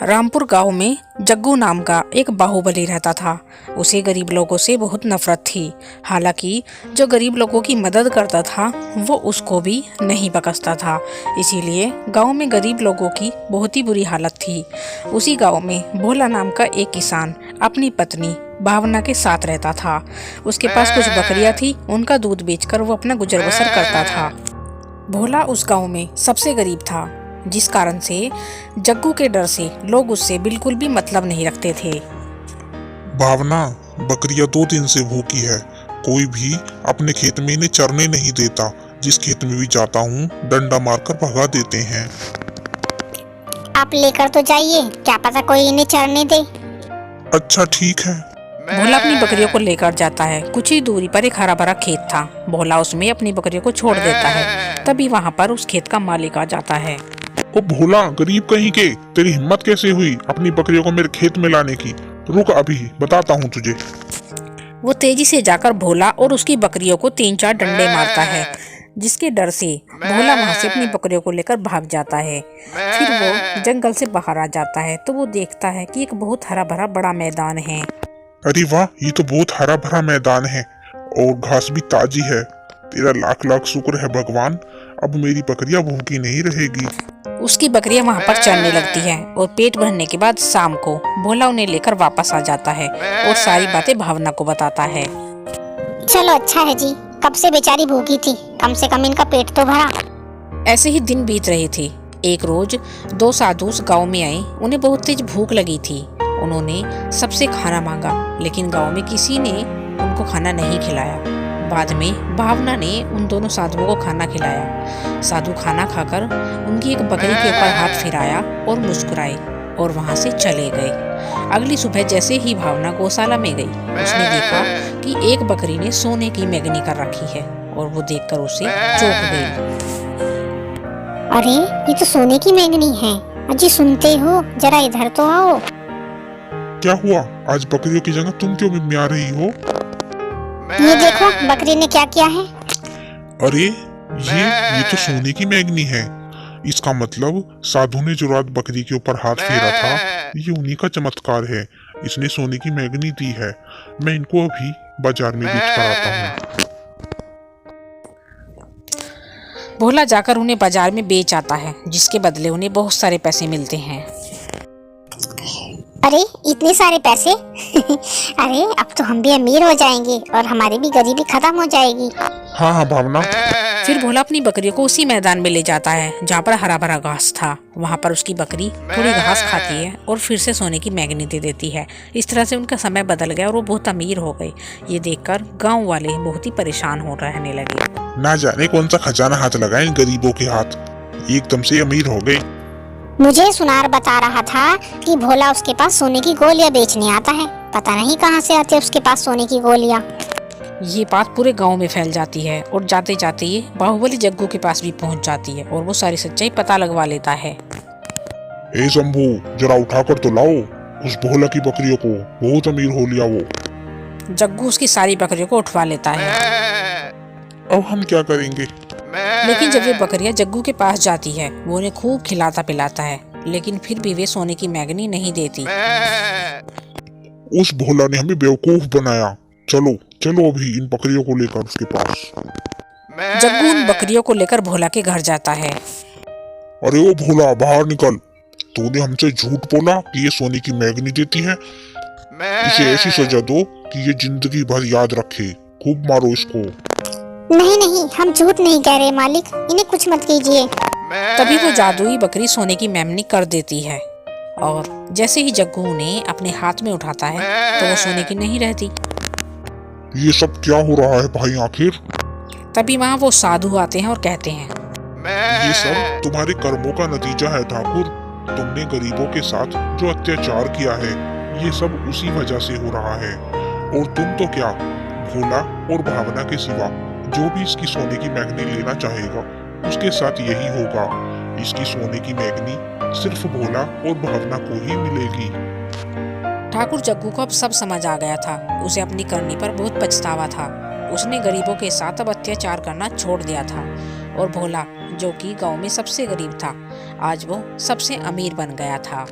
रामपुर गांव में जग्गू नाम का एक बाहुबली रहता था। उसे गरीब लोगों से बहुत नफरत थी। हालांकि जो गरीब लोगों की मदद करता था वो उसको भी नहीं बख्शता था। इसीलिए गांव में गरीब लोगों की बहुत ही बुरी हालत थी। उसी गांव में भोला नाम का एक किसान अपनी पत्नी भावना के साथ रहता था। उसके पास कुछ बकरियां थी, उनका दूध बेचकर वो अपना गुजर बसर करता था। भोला उस गांव में सबसे गरीब था, जिस कारण से जग्गू के डर से लोग उससे बिल्कुल भी मतलब नहीं रखते थे। भावना, बकरियां 2 दिन से भूखी है। कोई भी अपने खेत में इन्हें चरने नहीं देता। जिस खेत में भी जाता हूँ डंडा मारकर भगा देते हैं। आप लेकर तो जाइए, क्या पता कोई इन्हें चरने दे। अच्छा ठीक है। भोला अपनी बकरियों को लेकर जाता है। कुछ ही दूरी पर एक हरा भरा खेत था। भोला उसमें अपनी बकरियों को छोड़ देता है। तभी वहाँ पर उस खेत का मालिक आ जाता है। ओ भोला, गरीब कहीं के, तेरी हिम्मत कैसे हुई अपनी बकरियों को मेरे खेत में लाने की? रुक, अभी बताता हूँ तुझे। वो तेजी से जाकर भोला और उसकी बकरियों को 3-4 डंडे मारता है, जिसके डर से भोला वहाँ से अपनी बकरियों को लेकर भाग जाता है। फिर वो जंगल से बाहर आ जाता है तो वो देखता है कि एक बहुत हरा भरा बड़ा मैदान है। अरे वाह, ये तो बहुत हरा भरा मैदान है और घास भी ताजी है। तेरा लाख लाख शुक्र है भगवान, अब मेरी बकरियां भूखी नहीं रहेगी। उसकी बकरियां वहां पर चरने लगती हैं और पेट भरने के बाद शाम को भोला उन्हें लेकर वापस आ जाता है और सारी बातें भावना को बताता है। चलो अच्छा है जी, कब से बेचारी भूखी थी, कम से कम इनका पेट तो भरा। ऐसे ही दिन बीत रहे थे। एक रोज 2 साधु उस गाँव में आए। उन्हें बहुत तेज भूख लगी थी। उन्होंने सबसे खाना मांगा, लेकिन गाँव में किसी ने उनको खाना नहीं खिलाया। बाद में भावना ने उन दोनों साधुओं को खाना खिलाया। साधु खाना खाकर उनकी एक बकरी के ऊपर हाथ फिराया और मुस्कुराए और वहां से चले गए। अगली सुबह जैसे ही भावना गौशाला में गई, उसने देखा कि एक बकरी ने सोने की मैगनी कर रखी है और वो देखकर उसे चौंक गई। अरे ये तो सोने की मैगनी है। अजी सुनते हो, जरा इधर तो आओ। क्या हुआ? आज बकरियों की जगह तुम क्यों मिमिया रही हो? ये देखो बकरी ने क्या किया है। अरे ये तो सोने की मैगनी है। इसका मतलब साधु ने जो रात बकरी के ऊपर हाथ फेरा था, ये उन्हीं का चमत्कार है। इसने सोने की मैगनी दी है। मैं इनको अभी बाजार में बेच कर आता हूँ। भोला जाकर उन्हें बाजार में बेच आता है, जिसके बदले उन्हें बहुत सारे पैसे मिलते हैं। अरे इतने सारे पैसे अरे अब तो हम भी अमीर हो जाएंगे और हमारी भी गरीबी खत्म हो जाएगी। हाँ हाँ भावना। फिर भोला अपनी बकरियों को उसी मैदान में ले जाता है जहाँ पर हरा भरा घास था। वहाँ पर उसकी बकरी थोड़ी घास खाती है और फिर से सोने की मैगनी दे देती है। इस तरह से उनका समय बदल गया और वो बहुत अमीर हो गए। ये देखकर गाँव वाले बहुत ही परेशान हो रहने लगे। ना जाने कौन सा खजाना हाथ लगा इन गरीबों के हाथ, एकदम से अमीर हो गए। मुझे सुनार बता रहा था कि भोला उसके पास सोने की गोलियां बेचने आता है। पता नहीं कहां से आती है उसके पास सोने की गोलियां। ये बात पूरे गांव में फैल जाती है और जाते जाते ये बाहुबली जग्गू के पास भी पहुंच जाती है और वो सारी सच्चाई पता लगवा लेता है। ए शंभू, जरा उठाकर तो लाओ उस भोला की बकरियों को, बहुत अमीर हो लिया वो। जग्गू उसकी सारी बकरियों को उठवा लेता है। अब हम क्या करेंगे? लेकिन जब ये बकरियां जग्गू के पास जाती है, वो उन्हें खूब खिलाता पिलाता है, लेकिन फिर भी वे सोने की मैगनी नहीं देती। उस भोला ने हमें बेवकूफ बनाया। चलो चलो अभी इन बकरियों को लेकर उसके पास। जग्गू उन बकरियों को लेकर भोला के घर जाता है। अरे ओ भोला, बाहर निकल। तूने हमसे झूठ बोला कि ये सोने की मैगनी देती है। इसे ऐसी सजा दो कि ये जिंदगी भर याद रखे। खूब मारो इसको। नहीं नहीं, हम झूठ नहीं कह रहे मालिक, इन्हें कुछ मत कीजिए। तभी वो जादुई बकरी सोने की मैगनी कर देती है और जैसे ही जग्गू उन्हें अपने हाथ में उठाता है तो वो सोने की नहीं रहती। ये सब क्या हो रहा है भाई आखिर? तभी वहाँ वो साधु आते हैं और कहते हैं, ये सब तुम्हारे कर्मों का नतीजा है ठाकुर। तुमने गरीबों के साथ जो अत्याचार किया है, ये सब उसी वजह से हो रहा है। और तुम तो क्या, भोला और भावना के सिवा जो भी इसकी सोने की मैगनी लेना चाहेगा उसके साथ यही होगा। इसकी सोने की मैगनी सिर्फ भोला और भावना को ही मिलेगी। ठाकुर जग्गू को अब सब समझ आ गया था। उसे अपनी करनी पर बहुत पछतावा था। उसने गरीबों के साथ अब अत्याचार करना छोड़ दिया था और भोला, जो कि गांव में सबसे गरीब था, आज वो सबसे अमीर बन गया था।